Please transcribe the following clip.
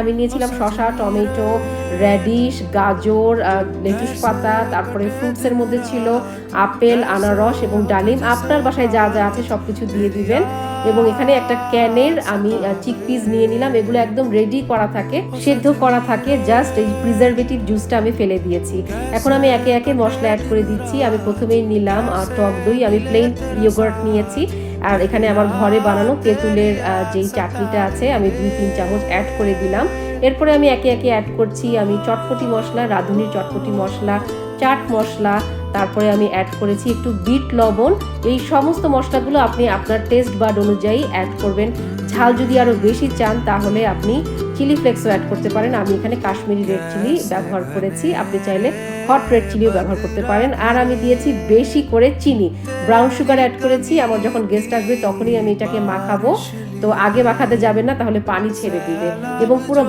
আমি নিয়েছিলাম শসা, টমেটো, রেডিশ, গাজর, লেটুস পাতা, তারপরে ফ্রুটসের মধ্যে ছিল আপেল, আনারস এবং ডালিম। আপনার বাসায় যা যা আছে সবকিছু দিয়ে দিবেন। এবং এখানে একটা ক্যানের আমি চিকপিস নিয়ে নিলাম। এগুলো একদম রেডি করা থাকে, সেদ্ধ করা থাকে, জাস্ট এই প্রিজারভেটিভ জুসটা আমি ফেলে দিয়েছি। এখন আমি একে একে মশলা অ্যাড করে দিচ্ছি। আমি প্রথমেই নিলাম টক দই, আমি প্লেন ইয়োগার্ট নিয়েছি। আর এখানে আমার ঘরে বানানো তেঁতুলের যেই চাটনিটা আছে আমি 2-3 চামচ অ্যাড করে দিলাম। এরপরে আমি একে একে অ্যাড করছি আমি চটপটি মশলা, রাঁধুনির চটপটি মশলা, চাট মশলা, তারপরে আমি অ্যাড করেছি একটু বিট লবণ। এই সমস্ত মশলাগুলো আপনি আপনার টেস্ট বাড অনুযায়ী অ্যাড করবেন। ঝাল যদি আরও বেশি চান তাহলে আপনি চিলি ফ্লেক্সও অ্যাড করতে পারেন। আমি এখানে কাশ্মীরি রেড চিলি ব্যবহার করেছি, আপনি চাইলে হট রেড চিলিও ব্যবহার করতে পারেন। আর আমি দিয়েছি বেশি করে চিনি, ব্রাউন সুগার অ্যাড করেছি। আমার যখন গেস্ট আসবে তখনই আমি এটাকে মাখাবো, তো আগে মাখাতে যাবেন না, তাহলে পানি ছেড়ে দিবে। এবং পুরো